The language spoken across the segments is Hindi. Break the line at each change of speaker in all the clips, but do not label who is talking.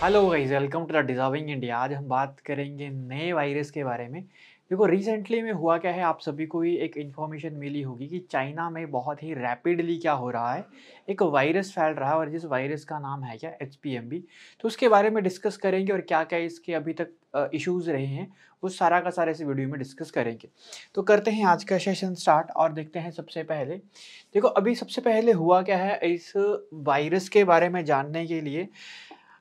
Hello guys, welcome to the deserving India. आज हम बात करेंगे नए वायरस के बारे में। देखो रिसेंटली में हुआ क्या है, आप सभी को ही एक इन्फॉर्मेशन मिली होगी कि चाइना में बहुत ही रैपिडली क्या हो रहा है, एक वायरस फैल रहा है और जिस वायरस का नाम है क्या एचपीएमबी। तो उसके बारे में डिस्कस करेंगे और क्या-क्या इसके अभी तक इश्यूज़ रहे हैं, वो सारा का सारा इस वीडियो में डिस्कस करेंगे। तो करते हैं आज का सेशन स्टार्ट और देखते हैं सबसे पहले। देखो अभी सबसे पहले हुआ क्या है इस वायरस के बारे में जानने के लिए।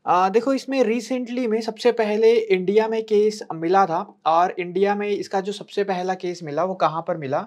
देखो इसमें रिसेंटली में सबसे पहले इंडिया में केस मिला था और इंडिया में इसका जो सबसे पहला केस मिला वो कहाँ पर मिला?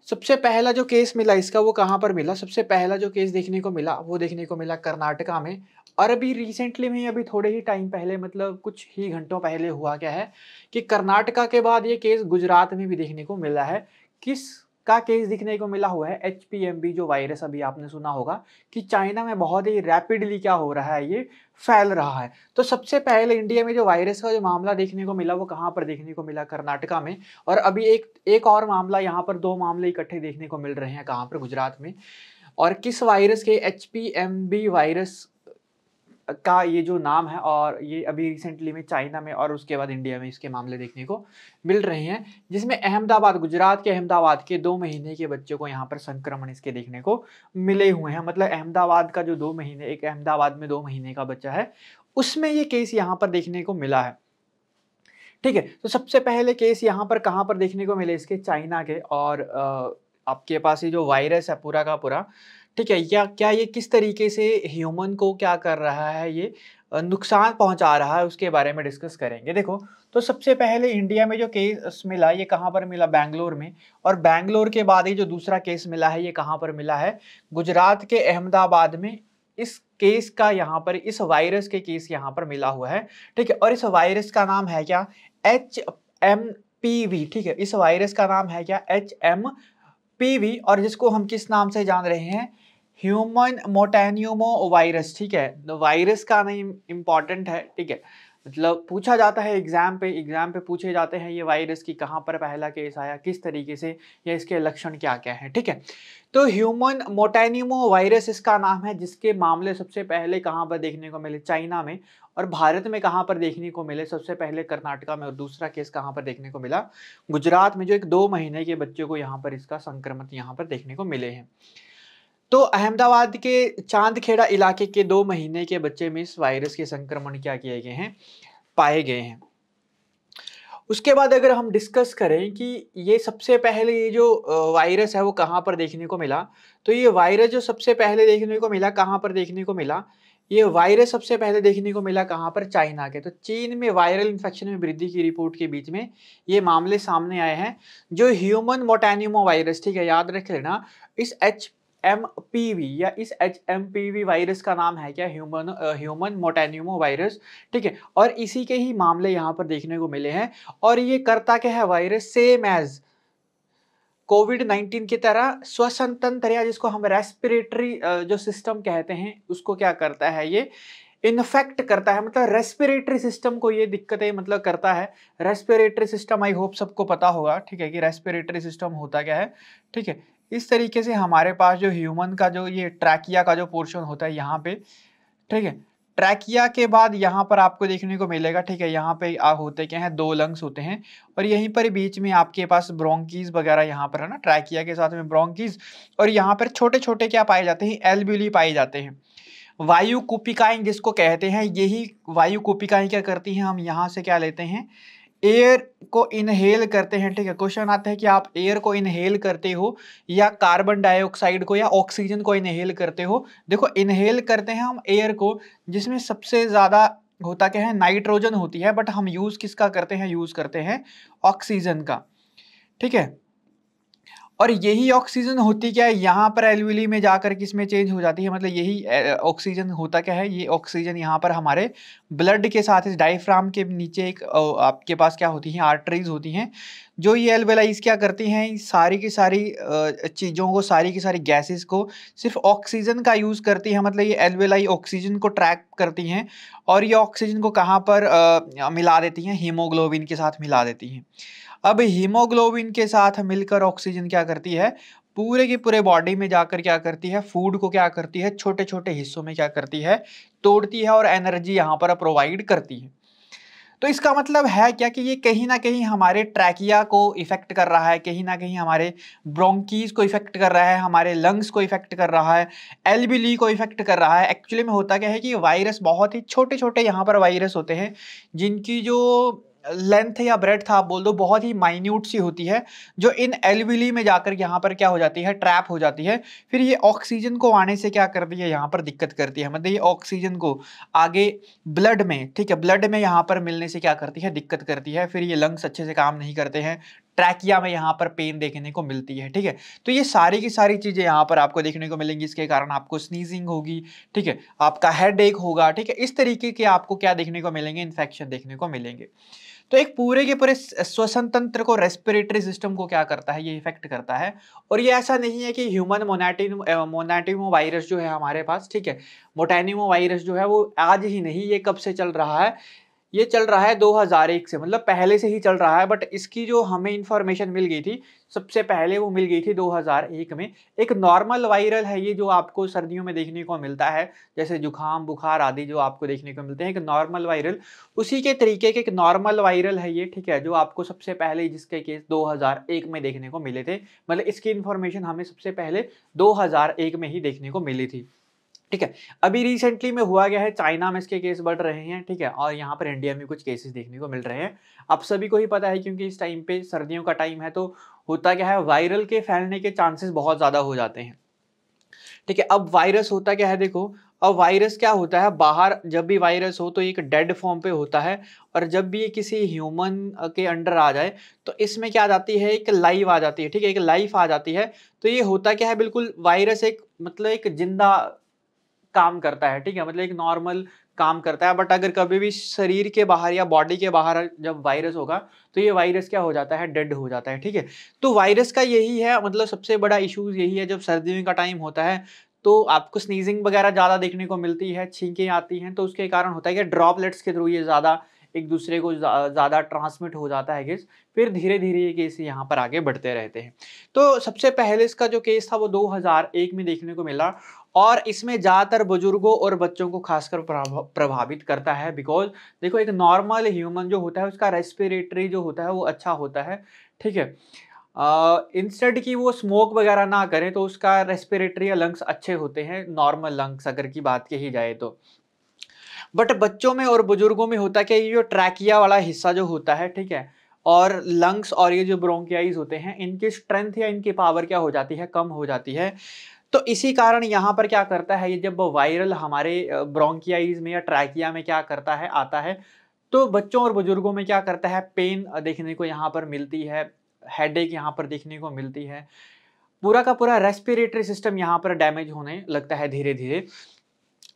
सबसे पहला जो केस मिला इसका वो कहाँ पर मिला? सबसे पहला जो केस देखने को मिला वो देखने को मिला कर्नाटका में। और अभी रिसेंटली में अभी थोड़े ही टाइम पहले मतलब कुछ ही घंटों पहले हुआ क्या है कि कर्नाटका के बाद ये केस गुजरात में भी देखने को मिला है। किसका केस दिखने को मिला हुआ है? एचपीएमबी जो वायरस अभी आपने सुना होगा कि चाइना में बहुत ही रैपिडली क्या हो रहा है, ये फैल रहा है। तो सबसे पहले इंडिया में जो वायरस का जो मामला देखने को मिला वो कहाँ पर देखने को मिला? कर्नाटका में। और अभी एक एक और मामला, यहाँ पर 2 मामले इकट्ठे देखने को मिल रहे हैं, कहाँ पर? गुजरात में। और किस वायरस के? एचपीएमबी वायरस का ये जो नाम है और ये अभी रिसेंटली में चाइना में और उसके बाद इंडिया में इसके मामले देखने को मिल रहे हैं, जिसमें अहमदाबाद, गुजरात के अहमदाबाद के 2 महीने के बच्चों को यहाँ पर संक्रमण इसके देखने को मिले हुए हैं। मतलब अहमदाबाद का जो 2 महीने, एक अहमदाबाद में 2 महीने का बच्चा है, उसमें ये केस यहाँ पर देखने को मिला है। ठीक है, तो सबसे पहले केस यहाँ पर कहाँ पर देखने को मिले? इसके चाइना के। और आपके पास ये जो वायरस है पूरा का पूरा, ठीक है, या क्या ये किस तरीके से ह्यूमन को क्या कर रहा है, ये नुकसान पहुँचा रहा है, उसके बारे में डिस्कस करेंगे। देखो, तो सबसे पहले इंडिया में जो केस मिला ये कहाँ पर मिला? बैंगलोर में। और बैंगलोर के बाद ये जो दूसरा केस मिला है ये कहाँ पर मिला है? गुजरात के अहमदाबाद में। इस केस का यहाँ पर, इस वायरस के केस यहाँ पर मिला हुआ है। ठीक है, और इस वायरस का नाम है क्या? एचएमपीवी। ठीक है, इस वायरस का नाम है क्या? एचएमपीवी। और जिसको हम किस नाम से जान रहे हैं? Human metapneumovirus. ठीक है, तो वायरस का नेम इंपॉर्टेंट है। ठीक है, मतलब पूछा जाता है एग्जाम पे पूछे जाते हैं ये वायरस की कहाँ पर पहला केस आया, किस तरीके से, या इसके लक्षण क्या क्या है। ठीक है, तो ह्यूमन मोटेन्यूमो वायरस इसका नाम है, जिसके मामले सबसे पहले कहाँ पर देखने को मिले? चाइना में। और भारत में कहाँ पर देखने को मिले? सबसे पहले कर्नाटका में। और दूसरा केस कहाँ पर देखने को मिला? गुजरात में, जो एक 2 महीने के बच्चे को यहाँ पर इसका संक्रमण यहाँ पर देखने को मिले हैं। तो अहमदाबाद के चांदखेड़ा इलाके के 2 महीने के बच्चे में इस वायरस के संक्रमण क्या किए गए हैं? पाए गए हैं। उसके बाद अगर हम डिस्कस करें कि ये सबसे पहले ये जो वायरस है वो कहाँ पर देखने को मिला, तो ये वायरस जो सबसे पहले देखने को मिला, कहाँ पर देखने को मिला? ये वायरस सबसे पहले देखने को मिला कहाँ पर? चाइना के। तो चीन में वायरल इन्फेक्शन में वृद्धि की रिपोर्ट के बीच में ये मामले सामने आए हैं। जो ह्यूमन मोटेन्यूमो वायरस, ठीक है, याद रख लेना, इस एचएमपीवी या इस एचएमपीवी वायरस का नाम है क्या? Human metapneumovirus. ठीक है, और इसी के ही मामले यहाँ पर देखने को मिले हैं। और ये करता क्या है वायरस? सेम एज कोविड-19 की तरह श्वसन तंत्र, या जिसको हम रेस्पिरेटरी जो सिस्टम कहते हैं, उसको क्या करता है? ये इन्फेक्ट करता है। मतलब रेस्पिरेटरी सिस्टम को ये दिक्कतें मतलब करता है। रेस्पिरेटरी सिस्टम आई होप सबको पता होगा, ठीक है, कि रेस्पिरेटरी सिस्टम होता क्या है। ठीक है, इस तरीके से हमारे पास जो ह्यूमन का जो ये ट्रैकिया का जो पोर्शन होता है यहाँ पे, ठीक है, ट्रैकिया के बाद यहाँ पर आपको देखने को मिलेगा, ठीक है, यहाँ पे होते क्या हैं? 2 लंग्स होते हैं और यहीं पर बीच में आपके पास ब्रोंकीज वगैरह यहाँ पर है ना, ट्रैकिया के साथ में ब्रोंकीज। और यहाँ पर छोटे-छोटे क्या पाए जाते हैं? एल्ब्यूली पाए जाते हैं। वायु कूपिकाएँ जिसको कहते हैं, यही वायु कूपिकाएँ क्या करती हैं? हम यहाँ से क्या लेते हैं? एयर को इनहेल करते हैं। ठीक है, क्वेश्चन आता है कि आप एयर को इनहेल करते हो या कार्बन डाइऑक्साइड को या ऑक्सीजन को इनहेल करते हो? देखो, इनहेल करते हैं हम एयर को, जिसमें सबसे ज़्यादा होता क्या है? नाइट्रोजन होती है, बट हम यूज़ किसका करते हैं? यूज़ करते हैं ऑक्सीजन का। ठीक है, और यही ऑक्सीजन होती क्या है? यहाँ पर एल्विली में जाकर किसमें चेंज हो जाती है? मतलब यही ऑक्सीजन होता क्या है? ये ऑक्सीजन यहाँ पर हमारे ब्लड के साथ इस डायफ्राम के नीचे एक आपके पास क्या होती हैं? आर्टरीज होती हैं, जो ये एल्वेलाइज क्या करती हैं? सारी की सारी चीज़ों को, सारी की सारी गैसेस को सिर्फ ऑक्सीजन का यूज़ करती हैं। मतलब ये एल्वेलाई ऑक्सीजन को ट्रैक करती हैं और ये ऑक्सीजन को कहाँ पर मिला देती हैं? हीमोग्लोबिन के साथ मिला देती हैं। अब हीमोग्लोबिन के साथ मिलकर ऑक्सीजन क्या करती है? पूरे के पूरे बॉडी में जाकर क्या करती है, फूड को क्या करती है, छोटे छोटे हिस्सों में क्या करती है, तोड़ती है और एनर्जी यहाँ पर प्रोवाइड करती है। तो इसका मतलब है क्या कि ये कहीं ना कहीं हमारे ट्रैकिया को इफेक्ट कर रहा है, कहीं ना कहीं हमारे ब्रोंकीज को इफेक्ट कर रहा है, हमारे लंग्स को इफेक्ट कर रहा है, एल्वियली को इफेक्ट कर रहा है। एक्चुअली में होता क्या है कि वायरस बहुत ही छोटे छोटे यहाँ पर वायरस होते हैं, जिनकी जो लेंथ या ब्रेड था आप बोल दो बहुत ही माइन्यूट सी होती है, जो इन एल्वियली में जाकर यहाँ पर क्या हो जाती है, ट्रैप हो जाती है। फिर ये ऑक्सीजन को आने से क्या करती है, यहाँ पर दिक्कत करती है, मतलब ये ऑक्सीजन को आगे ब्लड में, ठीक है, ब्लड में यहाँ पर मिलने से क्या करती है, दिक्कत करती है। फिर ये लंग्स अच्छे से काम नहीं करते हैं, ट्रैकिया में यहाँ पर पेन देखने को मिलती है, ठीक है। तो ये सारी की सारी चीजें यहाँ पर आपको देखने को मिलेंगी, इसके कारण आपको स्नीजिंग होगी, ठीक है, आपका हेड एक होगा, ठीक है, इस तरीके के आपको क्या देखने को मिलेंगे, इन्फेक्शन देखने को मिलेंगे। तो एक पूरे के पूरे श्वसन तंत्र को, रेस्पिरेटरी सिस्टम को क्या करता है, ये इफेक्ट करता है। और ये ऐसा नहीं है कि ह्यूमन मोनाटिनो वायरस जो है हमारे पास, ठीक है, मोटेनिमो वायरस जो है वो आज ही नहीं, ये कब से चल रहा है, ये चल रहा है 2001 से, मतलब पहले से ही चल रहा है। बट इसकी जो हमें इंफॉर्मेशन मिल गई थी सबसे पहले, वो मिल गई थी 2001 में। एक नॉर्मल वायरल है ये, जो आपको सर्दियों में देखने को मिलता है, जैसे जुकाम बुखार आदि जो आपको देखने को मिलते हैं, एक नॉर्मल वायरल, उसी के तरीके के एक नॉर्मल वायरल है ये, ठीक है, जो आपको सबसे पहले जिसके केस 2001 में देखने को मिले थे, मतलब इसकी इंफॉर्मेशन हमें सबसे पहले 2001 में ही देखने को मिली थी, ठीक है। अभी रिसेंटली में हुआ गया है, चाइना में इसके केस बढ़ रहे हैं, ठीक है, और यहाँ पर इंडिया में कुछ केसेस देखने को मिल रहे हैं। आप सभी को ही पता है, क्योंकि इस टाइम पे सर्दियों का टाइम है, तो होता क्या है, वायरल के फैलने के चांसेस बहुत ज़्यादा हो जाते हैं, ठीक है। अब वायरस होता क्या है, देखो, अब वायरस क्या होता है, बाहर जब भी वायरस हो तो एक डेड फॉर्म पे होता है, और जब भी ये किसी ह्यूमन के अंडर आ जाए तो इसमें क्या आ जाती है, एक लाइव आ जाती है, ठीक है, एक लाइफ आ जाती है। तो ये होता क्या है, बिल्कुल वायरस एक मतलब एक जिंदा काम करता है, ठीक है, मतलब एक नॉर्मल काम करता है। बट अगर कभी भी शरीर के बाहर या बॉडी के बाहर जब वायरस होगा तो ये वायरस क्या हो जाता है, डेड हो जाता है, ठीक है। तो वायरस का यही है, मतलब सबसे बड़ा इश्यूज यही है, जब सर्दियों का टाइम होता है तो आपको स्नीजिंग वगैरह ज़्यादा देखने को मिलती है, छींकें आती हैं, तो उसके कारण होता है कि ड्रॉपलेट्स के थ्रू ये ज़्यादा एक दूसरे को ज़्यादा ट्रांसमिट हो जाता है केस। फिर धीरे धीरे ये केस यहाँ पर आगे बढ़ते रहते हैं। तो सबसे पहले इसका जो केस था वो 2001 में देखने को मिला, और इसमें ज़्यादातर बुजुर्गों और बच्चों को खासकर प्रभावित करता है। बिकॉज देखो, एक नॉर्मल ह्यूमन जो होता है उसका रेस्पिरेटरी जो होता है वो अच्छा होता है, ठीक है। इंस्टेड कि वो स्मोक वगैरह ना करे तो उसका रेस्पिरेटरी या लंग्स अच्छे होते हैं, नॉर्मल लंग्स अगर की बात कही जाए तो। बट बच्चों में और बुजुर्गों में होता क्या है, ये जो ट्रैकिया वाला हिस्सा जो होता है, ठीक है, और लंग्स और ये जो ब्रोंकियाइज होते हैं, इनकी स्ट्रेंथ या इनकी पावर क्या हो जाती है, कम हो जाती है। तो इसी कारण यहाँ पर क्या करता है, ये जब वायरल हमारे ब्रोंकियाइज में या ट्रैकिया में क्या करता है, आता है, तो बच्चों और बुजुर्गों में क्या करता है, पेन देखने को यहाँ पर मिलती है, हेडेक यहाँ पर देखने को मिलती है, पूरा का पूरा रेस्पिरेटरी सिस्टम यहाँ पर डैमेज होने लगता है धीरे धीरे।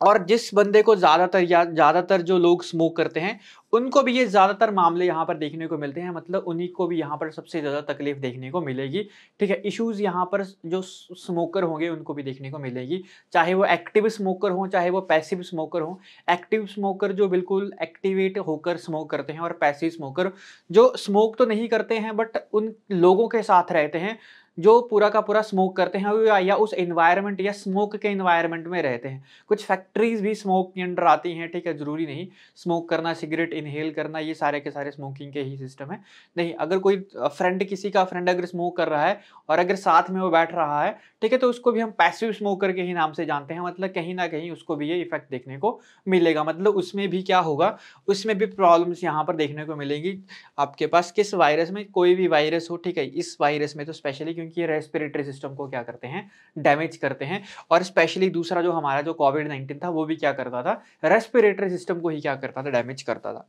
और जिस बंदे को ज़्यादातर जो लोग स्मोक करते हैं उनको भी ये ज़्यादातर मामले यहाँ पर देखने को मिलते हैं, मतलब उन्हीं को भी यहाँ पर सबसे ज़्यादा तकलीफ देखने को मिलेगी, ठीक है। इश्यूज़ यहाँ पर जो स्मोकर होंगे उनको भी देखने को मिलेगी, चाहे वो एक्टिव स्मोकर हो चाहे वो पैसिव स्मोकर हो। एक्टिव स्मोकर जो बिल्कुल एक्टिवेट होकर स्मोक करते हैं, और पैसिव स्मोकर जो स्मोक तो नहीं करते हैं बट उन लोगों के साथ रहते हैं जो पूरा का पूरा स्मोक करते हैं, या उस एनवायरनमेंट या स्मोक के एनवायरनमेंट में रहते हैं। कुछ फैक्ट्रीज भी स्मोक के अंडर आती हैं, ठीक है, जरूरी नहीं स्मोक करना, सिगरेट इनहेल करना ये सारे के सारे स्मोकिंग के ही सिस्टम है। नहीं, अगर कोई फ्रेंड, किसी का फ्रेंड अगर स्मोक कर रहा है और अगर साथ में वो बैठ रहा है, ठीक है, तो उसको भी हम पैसिव स्मोकर के ही नाम से जानते हैं, मतलब कहीं ना कहीं उसको भी ये इफेक्ट देखने को मिलेगा, मतलब उसमें भी क्या होगा, उसमें भी प्रॉब्लम्स यहाँ पर देखने को मिलेगी। आपके पास किस वायरस में, कोई भी वायरस हो, ठीक है, इस वायरस में तो स्पेशली, क्योंकि ये रेस्पिरेटरी सिस्टम को क्या करते हैं, डैमेज करते हैं। और स्पेशली दूसरा जो हमारा जो कोविड-19 था वो भी क्या करता था, रेस्पिरेटरी सिस्टम को ही क्या करता था, डैमेज करता था।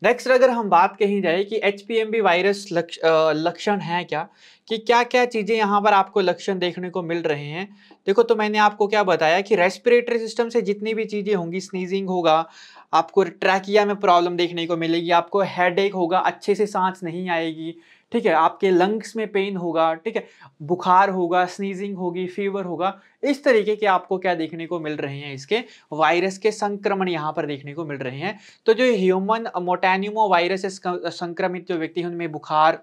नेक्स्ट अगर हम बात कही जाए कि एचपीएमबी वायरस लक्षण है क्या, कि क्या क्या चीजें यहाँ पर आपको लक्षण देखने को मिल रहे हैं। देखो, तो मैंने आपको क्या बताया कि रेस्पिरेटरी सिस्टम से जितनी भी चीजें होंगी, स्नीजिंग होगा, आपको ट्रैकिया में प्रॉब्लम देखने को मिलेगी, आपको हेडेक होगा, अच्छे से सांस नहीं आएगी, ठीक है, आपके लंग्स में पेन होगा, ठीक है, बुखार होगा, स्नीजिंग होगी, फीवर होगा, इस तरीके के आपको क्या देखने को मिल रहे हैं, इसके वायरस के संक्रमण यहाँ पर देखने को मिल रहे हैं। तो जो ह्यूमन मोटेनिमो वायरस से संक्रमित जो व्यक्ति हैं उनमें बुखार,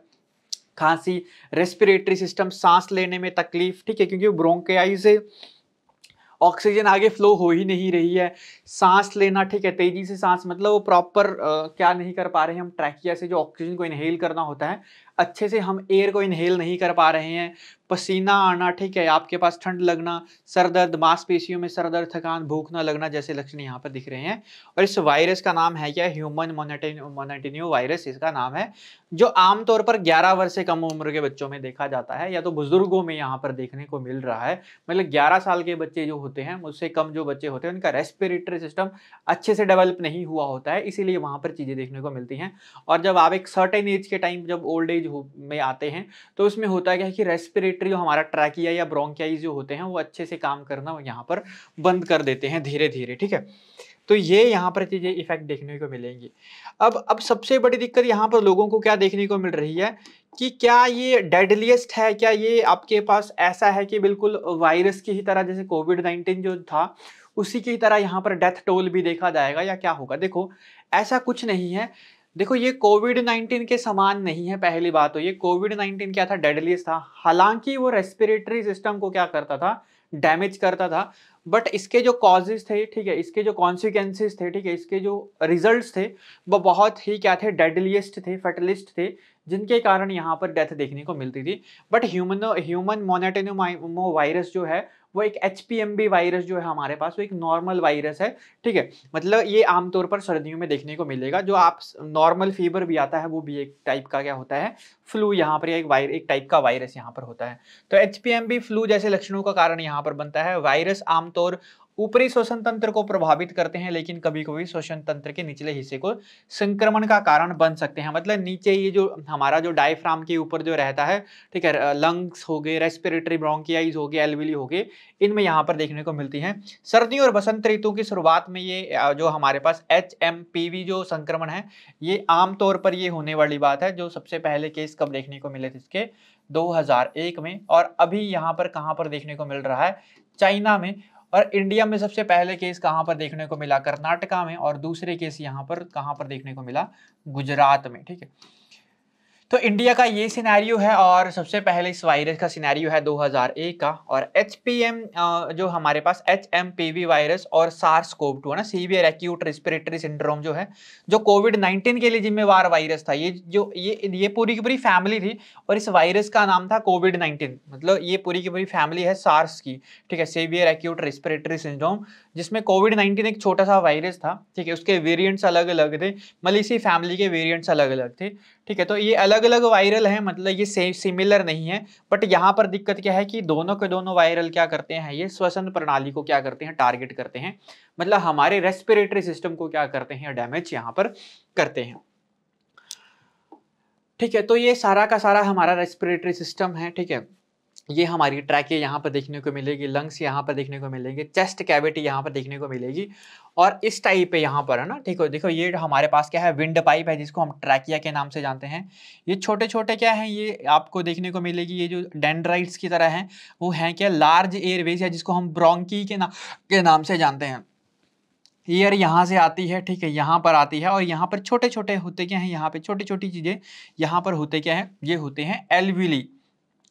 खांसी, रेस्पिरेटरी सिस्टम, सांस लेने में तकलीफ, ठीक है, क्योंकि ब्रोंकाई से ऑक्सीजन आगे फ्लो हो ही नहीं रही है। सांस लेना, ठीक है, तेजी से सांस मतलब वो प्रॉपर क्या नहीं कर पा रहे हैं हम, ट्रैकिया से जो ऑक्सीजन को इनहेल करना होता है अच्छे से हम एयर को इनहेल नहीं कर पा रहे हैं। पसीना आना, ठीक है, आपके पास ठंड लगना, सर दर्द, मांसपेशियों में सर दर्द, थकान, भूख न लगना जैसे लक्षण यहाँ पर दिख रहे हैं। और इस वायरस का नाम है क्या? ह्यूमन मोनाटिन्यू वायरस इसका नाम है, जो आमतौर पर 11 वर्ष से कम उम्र के बच्चों में देखा जाता है या तो बुजुर्गों में यहाँ पर देखने को मिल रहा है। मतलब 11 साल के बच्चे जो होते हैं, उससे कम जो बच्चे होते हैं, उनका रेस्पिरेटरी सिस्टम अच्छे से डेवलप नहीं हुआ होता है, इसीलिए वहां पर चीजें देखने को मिलती हैं। और जब आप एक सर्टेन एज के टाइम, जब ओल्ड एज में आते हैं, तो उसमें होता क्या है कि रेस्पिरेटरी जो हमारा ट्रैकिया या ब्रोंकियाई जो होते हैं वो अच्छे से काम करना यहाँ पर बंद कर देते हैं धीरे धीरे, ठीक है। तो ये यहाँ पर चीजें इफेक्ट देखने को मिलेंगी। अब सबसे बड़ी दिक्कत यहाँ पर लोगों को क्या देखने को मिल रही है कि क्या ये डेडलीस्ट है, क्या ये आपके पास ऐसा है कि बिल्कुल वायरस की ही तरह, जैसे कोविड-19 जो था उसी की तरह यहाँ पर डेथ टोल भी देखा जाएगा या क्या होगा? देखो, ऐसा कुछ नहीं है। देखो, ये कोविड-19 के समान नहीं है। पहली बात तो ये कोविड-19 क्या था? डेडलीस्ट था। हालांकि वो रेस्पिरेटरी सिस्टम को क्या करता था? डैमेज करता था। बट इसके जो कॉजेज थे, ठीक है, इसके जो कॉन्सिक्वेंसेस थे, ठीक है, इसके जो रिजल्ट्स थे, वो बहुत ही क्या थे? डेडलीस्ट थे, फेटलिस्ट थे, जिनके कारण यहाँ पर डेथ देखने को मिलती थी। बट ह्यूमन मोनाटिन्यू वायरस जो है वो एक एचपीएमबी वायरस जो है हमारे पास, वो एक नॉर्मल वायरस है, ठीक है। मतलब ये आमतौर पर सर्दियों में देखने को मिलेगा। जो आप नॉर्मल फीवर भी आता है वो भी एक टाइप का क्या होता है? फ्लू यहाँ पर, एक टाइप का वायरस यहाँ पर होता है। तो एचपीएमबी फ्लू जैसे लक्षणों का कारण यहाँ पर बनता है। वायरस आमतौर ऊपरी श्वसन तंत्र को प्रभावित करते हैं, लेकिन कभी कभी श्वसन तंत्र के निचले हिस्से को संक्रमण का कारण बन सकते हैं। मतलब नीचे ये जो हमारा जो डायफ्राम के ऊपर जो रहता है, ठीक है, लंग्स हो गए, रेस्पिरेटरी ब्रोंकियाइज हो गए, एल्विली हो गए, इनमें यहाँ पर देखने को मिलती हैं। सर्दी और बसंत ऋतु की शुरुआत में ये जो हमारे पास HMPV जो संक्रमण है, ये आमतौर पर ये होने वाली बात है। जो सबसे पहले केस कब देखने को मिले थे इसके? 2001 में। और अभी यहाँ पर कहाँ पर देखने को मिल रहा है? चाइना में। और इंडिया में सबसे पहले केस कहाँ पर देखने को मिला? कर्नाटका में। और दूसरे केस यहाँ पर कहाँ पर देखने को मिला? गुजरात में, ठीक है। तो इंडिया का ये सिनेरियो है और सबसे पहले इस वायरस का सिनेरियो है 2001 का। और एचपीएम जो हमारे पास HMPV वायरस और SARS-CoV-2 है ना, सीवियर एक्यूट रेस्पिरेटरी सिंड्रोम जो है, जो कोविड-19 के लिए जिम्मेवार वायरस था, ये पूरी की पूरी फैमिली थी। और इस वायरस का नाम था कोविड-19। मतलब ये पूरी की पूरी फैमिली है सार्स की, ठीक है, सीवियर एक्यूट रेस्पिरेटरी सिंड्रोम, जिसमें कोविड-19 एक छोटा सा वायरस था, ठीक है। उसके वेरिएंट्स अलग अलग थे, मतलब इसी फैमिली के वेरिएंट्स अलग अलग थे, ठीक है। तो ये अलग अलग वायरल हैं, मतलब ये सेम सिमिलर नहीं है। बट यहाँ पर दिक्कत क्या है कि दोनों के दोनों वायरल क्या करते हैं? ये श्वसन प्रणाली को क्या करते हैं? टारगेट करते हैं। मतलब हमारे रेस्पिरेटरी सिस्टम को क्या करते हैं? डैमेज यहाँ पर करते हैं, ठीक है। तो ये सारा का सारा हमारा रेस्पिरेटरी सिस्टम है, ठीक है। ये हमारी ट्रैकिया यहाँ पर देखने को मिलेगी, लंग्स यहाँ पर देखने को मिलेंगे, चेस्ट कैविटी यहाँ पर देखने को मिलेगी। और इस टाइप पे यहाँ पर है ना, ठीक है। देखो, ये हमारे पास क्या है? विंड पाइप है, जिसको हम ट्रैकिया के नाम से जानते हैं। ये छोटे छोटे क्या है? ये आपको देखने को मिलेगी, ये जो डेंड्राइट्स की तरह हैं, वो हैं क्या? लार्ज एयरवेज है, जिसको हम ब्रोंकी के नाम से जानते हैं। एयर यहाँ से आती है, ठीक है, यहाँ पर आती है। और यहाँ पर छोटे छोटे होते क्या हैं? यहाँ पे छोटी छोटी चीजें यहाँ पर होते क्या है? ये होते हैं एल्विली,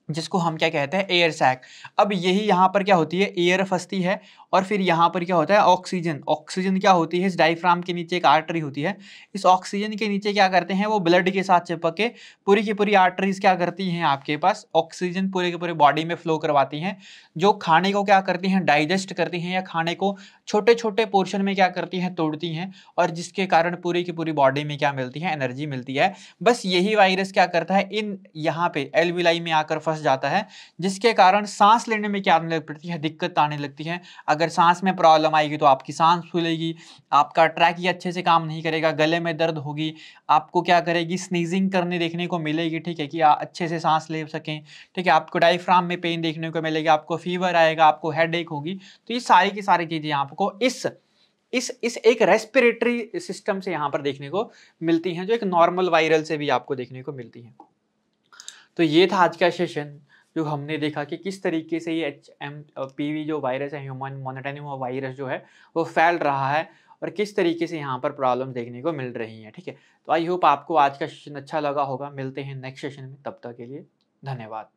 जिसको हम क्या कहते हैं? Air sac. अब यही यहाँ पर क्या होती है? एयर फंसती है। और फिर यहाँ पर क्या होता है? ऑक्सीजन। ऑक्सीजन क्या होती है? इस डायफ्राम के नीचे एक आर्टरी होती है। इस ऑक्सीजन के नीचे क्या करते हैं? वो ब्लड के साथ चिपक के पूरी की पूरी आर्टरीज क्या करती हैं? आपके पास ऑक्सीजन पूरे के पूरे बॉडी में फ्लो करवाती हैं, जो खाने को क्या करती हैं? डाइजेस्ट करती हैं, या खाने को छोटे छोटे पोर्शन में क्या करती हैं? तोड़ती हैं। और जिसके कारण पूरी की पूरी बॉडी में क्या मिलती है? एनर्जी मिलती है। बस यही वायरस क्या करता है? इन यहाँ पे एल्विलाई में आकर फंस जाता है, जिसके कारण सांस लेने में क्या आने लगती है? दिक्कत आने लगती है। अगर सांस में प्रॉब्लम आएगी तो आपकी सांस फूलेगी, आपका ट्रैकिया अच्छे से काम नहीं करेगा, गले में दर्द होगी, आपको क्या करेगी? स्नीजिंग करने देखने को मिलेगी, ठीक है, कि आप अच्छे से सांस ले सकें, ठीक है। आपको डायफ्राम में पेन देखने को मिलेगा, आपको फीवर आएगा, आपको हेडेक होगी। तो ये सारी की सारी चीजें आपको इस एक रेस्पिरेटरी सिस्टम से यहाँ पर देखने को मिलती हैं, जो एक नॉर्मल वायरल से भी आपको देखने को मिलती हैं। तो ये था आज का सेशन, जो हमने देखा कि किस तरीके से ये HMPV जो वायरस है, ह्यूमन मोनाटिन्यू वायरस जो है, वो फैल रहा है। और किस तरीके से यहाँ पर प्रॉब्लम देखने को मिल रही हैं, ठीक है? तो आई होप आपको आज का सेशन अच्छा लगा होगा। मिलते हैं नेक्स्ट सेशन में, तब तक के लिए धन्यवाद।